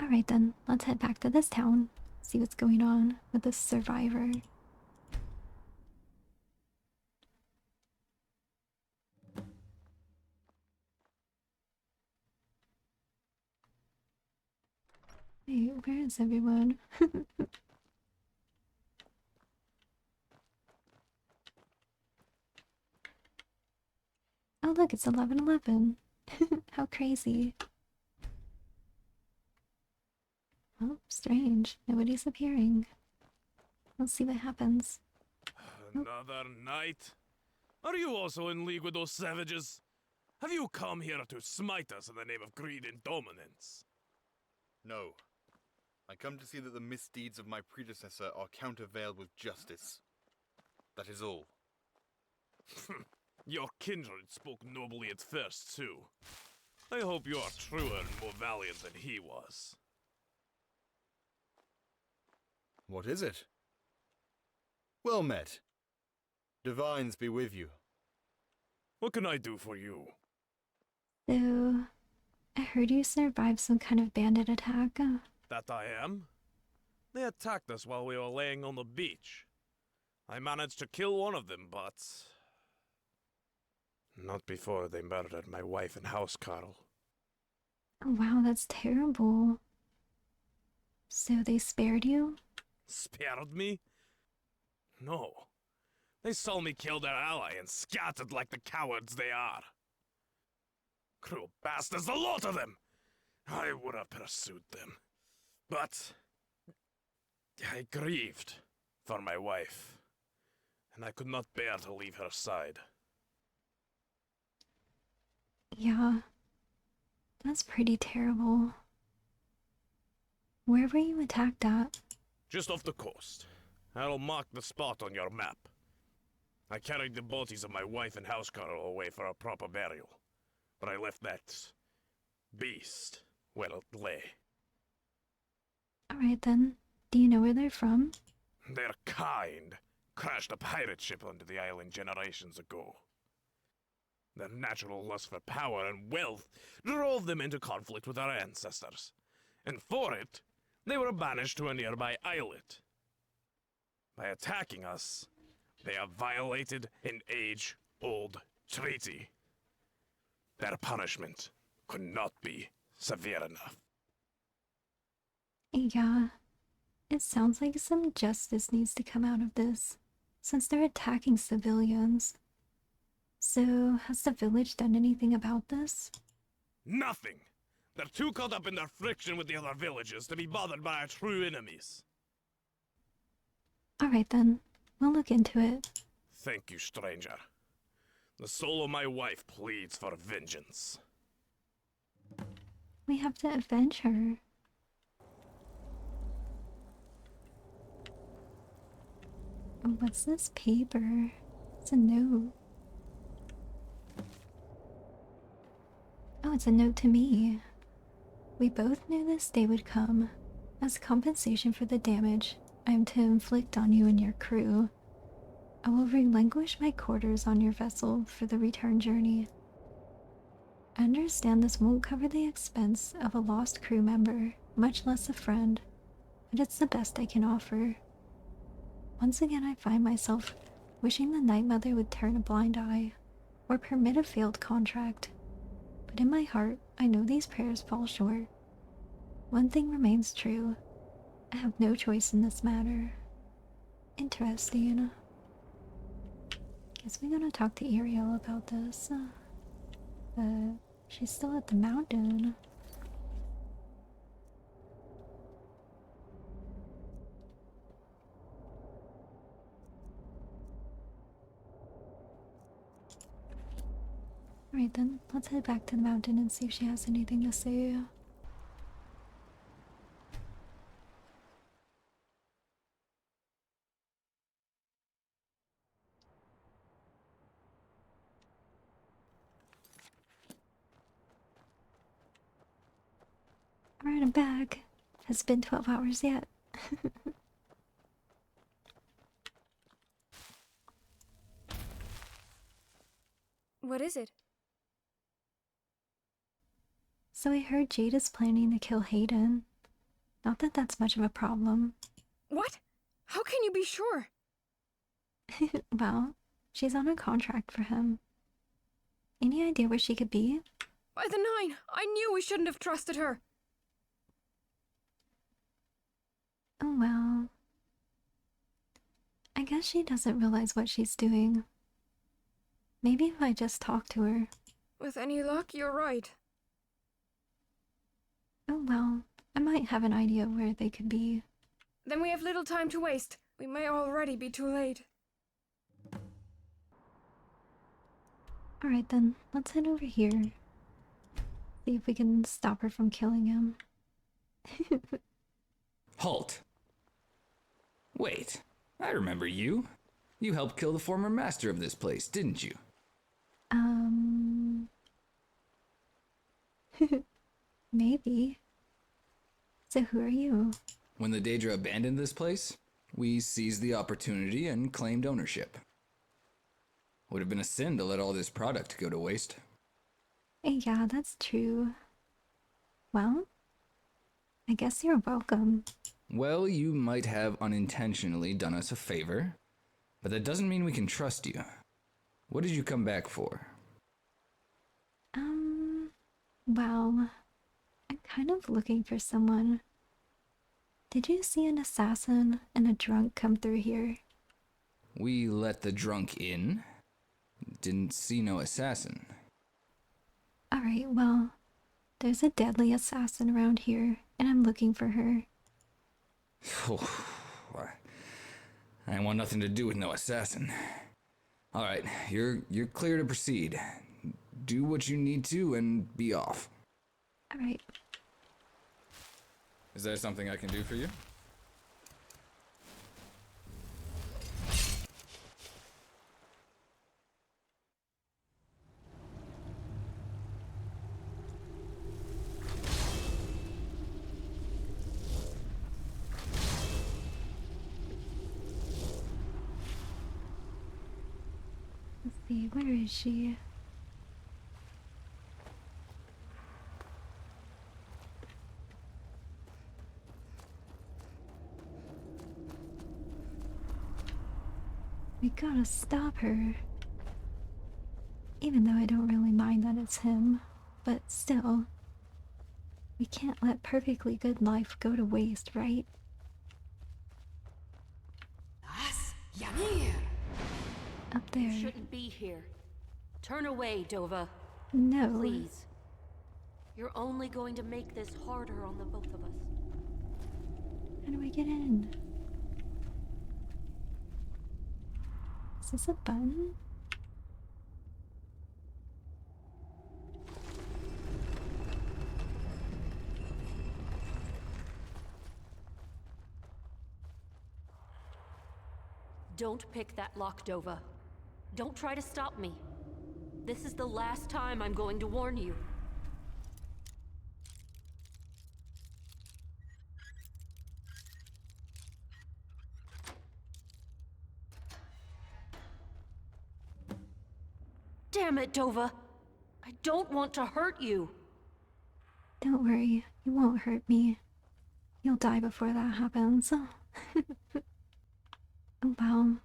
Alright then, let's head back to this town, see what's going on with this survivor. Wait, where is everyone? Oh look, it's 11:11. How crazy. Oh, strange. Nobody's appearing. Let's see what happens. Another night? Are you also in league with those savages? Have you come here to smite us in the name of greed and dominance? No. I come to see that the misdeeds of my predecessor are countervailed with justice. That is all. Your kindred spoke nobly at first, too. I hope you are truer and more valiant than he was. What is it? Well met. Divines be with you. What can I do for you? So, I heard you survived some kind of bandit attack. That I am? They attacked us while we were laying on the beach. I managed to kill one of them, but... not before they murdered my wife and housecarl. Oh, wow, that's terrible. So they spared you? Spared me? No. They saw me kill their ally and scattered like the cowards they are. Cruel bastards, the lot of them! I would have pursued them. But... I grieved for my wife, and I could not bear to leave her side. Yeah. That's pretty terrible. Where were you attacked at? Just off the coast. I'll mark the spot on your map. I carried the bodies of my wife and housecarl away for a proper burial, but I left that beast where it lay. Alright then. Do you know where they're from? Their kind crashed a pirate ship onto the island generations ago. Their natural lust for power and wealth drove them into conflict with our ancestors, and for it, they were banished to a nearby islet. By attacking us, they have violated an age-old treaty. Their punishment could not be severe enough. Yeah. It sounds like some justice needs to come out of this, since they're attacking civilians. So, has the village done anything about this? Nothing! They're too caught up in their friction with the other villages to be bothered by our true enemies. Alright then. We'll look into it. Thank you, stranger. The soul of my wife pleads for vengeance. We have to avenge her. What's this paper? It's a note. Oh, it's a note to me. We both knew this day would come. As compensation for the damage I am to inflict on you and your crew, I will relinquish my quarters on your vessel for the return journey. I understand this won't cover the expense of a lost crew member, much less a friend, but it's the best I can offer. Once again I find myself wishing the Night Mother would turn a blind eye, or permit a failed contract. But in my heart, I know these prayers fall short. One thing remains true. I have no choice in this matter. Interesting. Guess we gotta talk to Iriel about this. But she's still at the mountain. Alright then, let's head back to the mountain and see if she has anything to say. Alright, I'm back. Has it been 12 hours yet? What is it? So I heard Jade is planning to kill Hayden. Not that that's much of a problem. What? How can you be sure? Well, she's on a contract for him. Any idea where she could be? By the 9, I knew we shouldn't have trusted her. Oh well. I guess she doesn't realize what she's doing. Maybe if I just talk to her. With any luck, you're right. Oh well, I might have an idea of where they could be. Then we have little time to waste. We may already be too late. Alright then, let's head over here. See if we can stop her from killing him. Halt. Wait, I remember you. You helped kill the former master of this place, didn't you? Maybe. So who are you? When the Daedra abandoned this place, we seized the opportunity and claimed ownership. Would have been a sin to let all this product go to waste. Yeah, that's true. Well, I guess you're welcome. Well, you might have unintentionally done us a favor, but that doesn't mean we can trust you. What did you come back for? Well, I'm kind of looking for someone. Did you see an assassin and a drunk come through here? We let the drunk in. Didn't see no assassin. Alright, well, there's a deadly assassin around here, and I'm looking for her. I want nothing to do with no assassin. Alright, you're clear to proceed. Do what you need to and be off. Alright. Is there something I can do for you? Let's see, where is she? We gotta stop her. Even though I don't really mind that it's him, but still. We can't let perfectly good life go to waste, right? Up there. You shouldn't be here. Turn away, Dova. No. Please. You're only going to make this harder on the both of us. How do I get in? Is this a button? Don't pick that lock, Dova. Don't try to stop me. This is the last time I'm going to warn you. Damn it, Dova! I don't want to hurt you! Don't worry, you won't hurt me. You'll die before that happens. Oh well,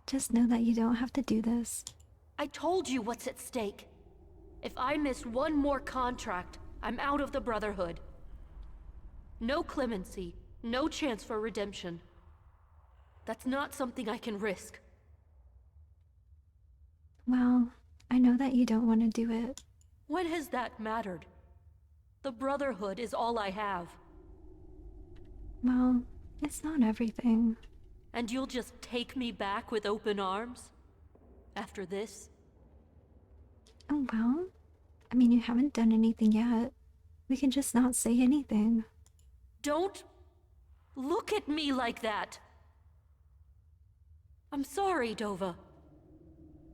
just know that you don't have to do this. I told you what's at stake. If I miss one more contract, I'm out of the Brotherhood. No clemency, no chance for redemption. That's not something I can risk. Well, I know that you don't want to do it. When has that mattered? The Brotherhood is all I have. Well, it's not everything. And you'll just take me back with open arms? After this? Oh well, I mean, you haven't done anything yet. We can just not say anything. Don't look at me like that! I'm sorry, Dova.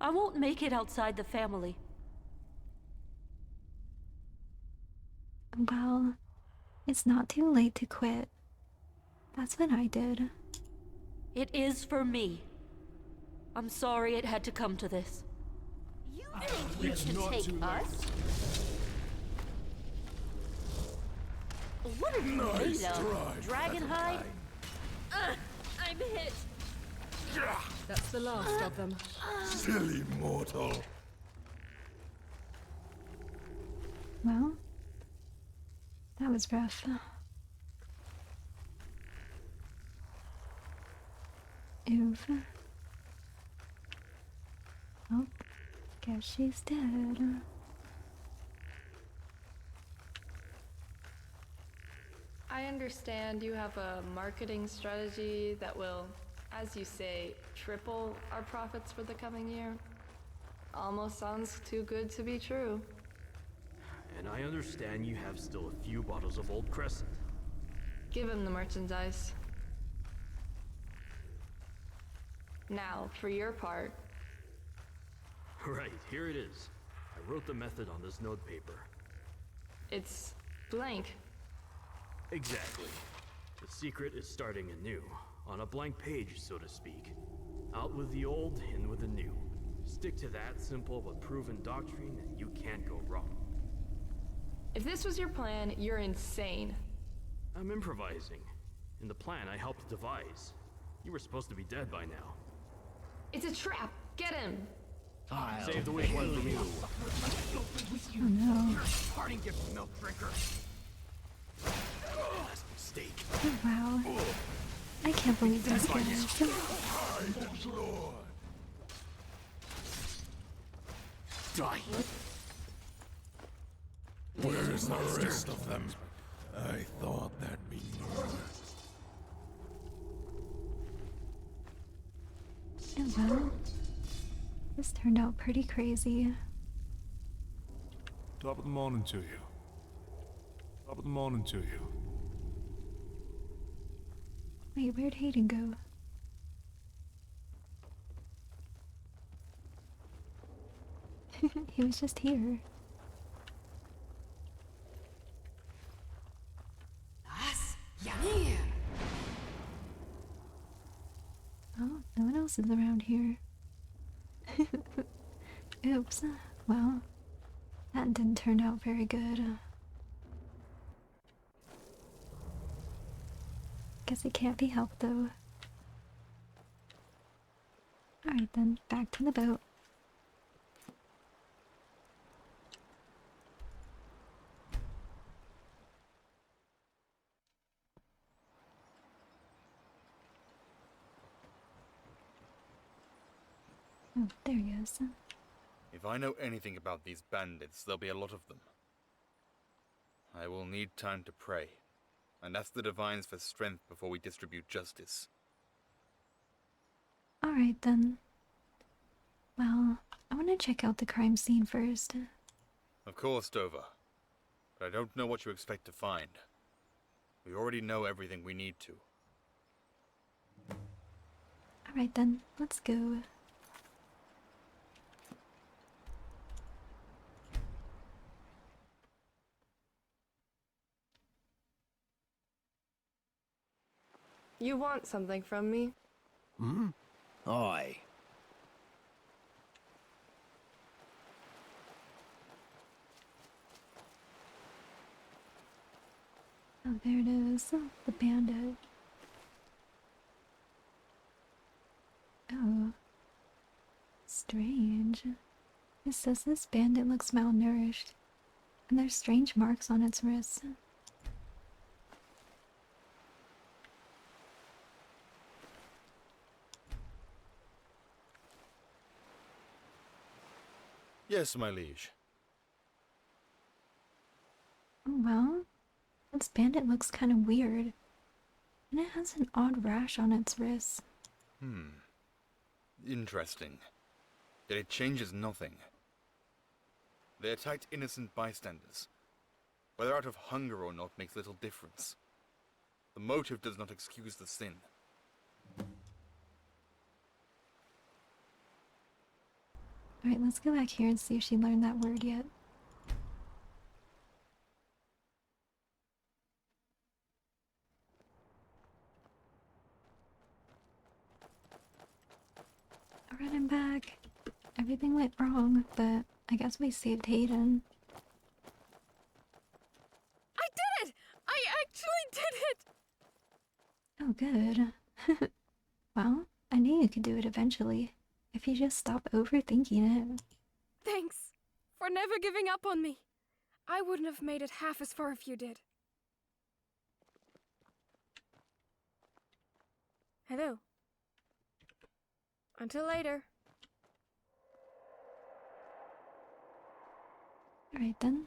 I won't make it outside the family. Well, it's not too late to quit. That's what I did. It is for me. I'm sorry it had to come to this. You think you can take us? What are you made of? Dragonhide? I'm hit. That's the last of them. Silly mortal. Well, that was rough. Oof. Oh, guess she's dead. I understand you have a marketing strategy that will, as you say, triple our profits for the coming year. Almost sounds too good to be true. And I understand you have still a few bottles of Old Crescent. Give him the merchandise. Now, for your part. Right, here it is. I wrote the method on this note paper. It's blank. Exactly. The secret is starting anew, on a blank page, so to speak. Out with the old, in with the new. Stick to that simple but proven doctrine, and you can't go wrong. If this was your plan, you're insane. I'm improvising. In the plan I helped devise. You were supposed to be dead by now. It's a trap! Get him! Save the weak one from you. Oh no. Parting gift to milk drinker. Last mistake. Oh wow. I can't believe these guys. Die. Where's the rest of them? I thought that'd be more. Oh well. This turned out pretty crazy. Top of the morning to you. Top of the morning to you. Wait, where'd Hayden go? He was just here. Oh, no one else is around here. Oops. Well, that didn't turn out very good. Guess it can't be helped though. Alright then, back to the boat. Oh, there he is. If I know anything about these bandits, there'll be a lot of them. I will need time to pray, and ask the divines for strength before we distribute justice. Alright then. Well, I want to check out the crime scene first. Of course, Dover. But I don't know what you expect to find. We already know everything we need to. Alright then, let's go. You want something from me? Hmm? Aye. Oh, there it is. The bandit. Oh. Strange. It says this bandit looks malnourished, and there's strange marks on its wrists. Yes, my liege. Well, this bandit looks kind of weird, and it has an odd rash on its wrists. Interesting. Yet it changes nothing. They attacked innocent bystanders. Whether out of hunger or not makes little difference. The motive does not excuse the sin. Alright, let's go back here and see if she learned that word yet. Alright, I'm back. Everything went wrong, but I guess we saved Hayden. I did it! I actually did it! Oh, good. Well, I knew you could do it eventually, if you just stop overthinking it. Thanks for never giving up on me. I wouldn't have made it half as far if you did. Hello. Until later. Alright then.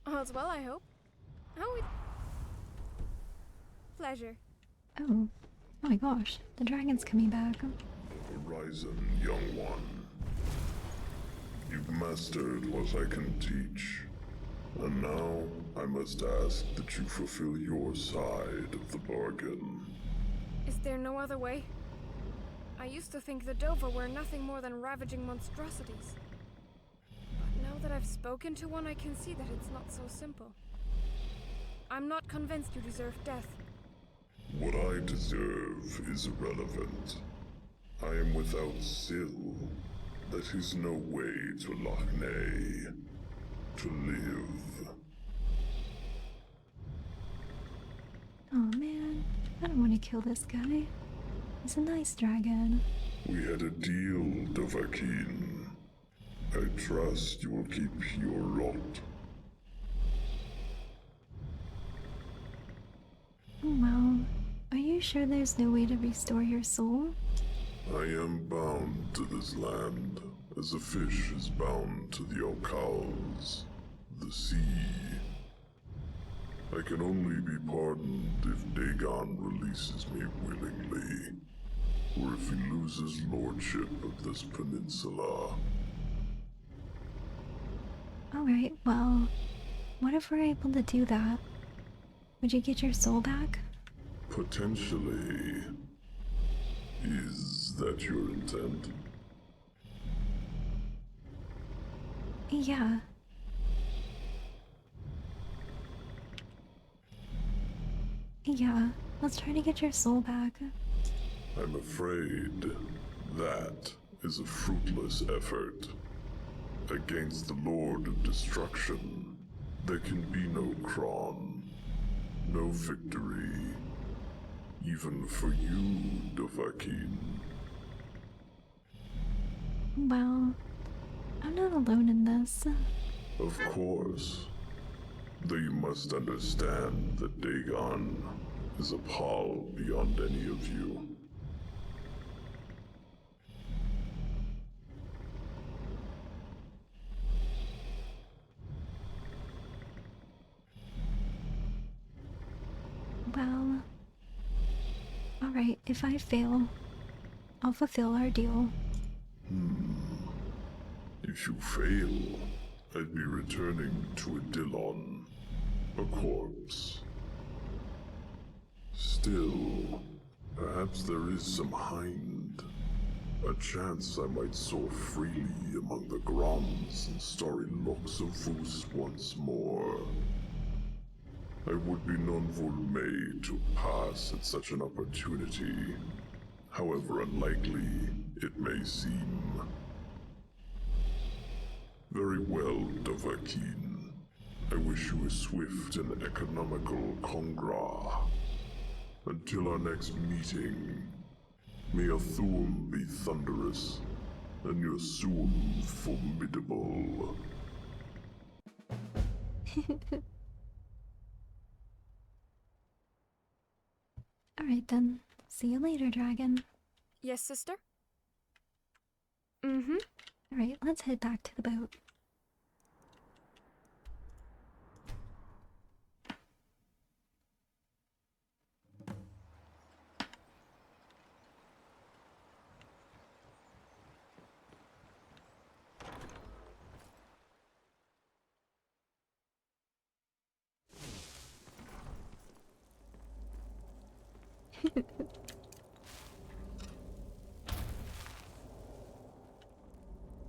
All's well, I hope. Oh, pleasure. Oh. Oh my gosh. The dragon's coming back. Horizon, young one. You've mastered what I can teach. And now, I must ask that you fulfill your side of the bargain. Is there no other way? I used to think the Dova were nothing more than ravaging monstrosities. But now that I've spoken to one, I can see that it's not so simple. I'm not convinced you deserve death. What I deserve is irrelevant. I am without Sill. That is no way to Lochne. To live. Oh man, I don't want to kill this guy. He's a nice dragon. We had a deal, Dovahkiin. I trust you will keep your lot. Well, are you sure there's no way to restore your soul? I am bound to this land, as a fish is bound to the Okals, the sea. I can only be pardoned if Dagon releases me willingly, or if he loses lordship of this peninsula. Alright, well, what if we're able to do that? Would you get your soul back? Potentially. Is that your intent? Yeah. Yeah, let's try to get your soul back. I'm afraid that is a fruitless effort. Against the Lord of Destruction, there can be no Kron, no victory, even for you, Dovahkiin. Well, I'm not alone in this. Of course. Though you must understand that Dagon is a pall beyond any of you. Well, alright, if I fail, I'll fulfill our deal. If you fail, I'd be returning to a Dillon, a corpse. Still, perhaps there is some hind. A chance I might soar freely among the Grons and starry locks of Vus once more. I would be non-volme to pass at such an opportunity, however unlikely it may seem. Very well, Dovahkiin. I wish you a swift and economical congra. Until our next meeting, may your Thuum be thunderous, and your Suum formidable. Alright then, see you later, dragon. Yes, sister? Mm-hmm. Alright, let's head back to the boat.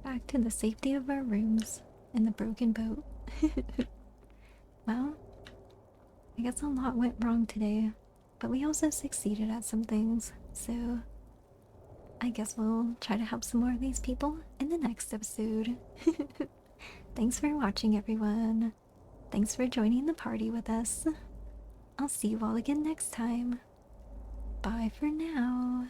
Back to the safety of our rooms in the broken boat. Well, I guess a lot went wrong today, but we also succeeded at some things, so I guess we'll try to help some more of these people in the next episode. Thanks for watching, everyone. Thanks for joining the party with us. I'll see you all again next time. Bye for now.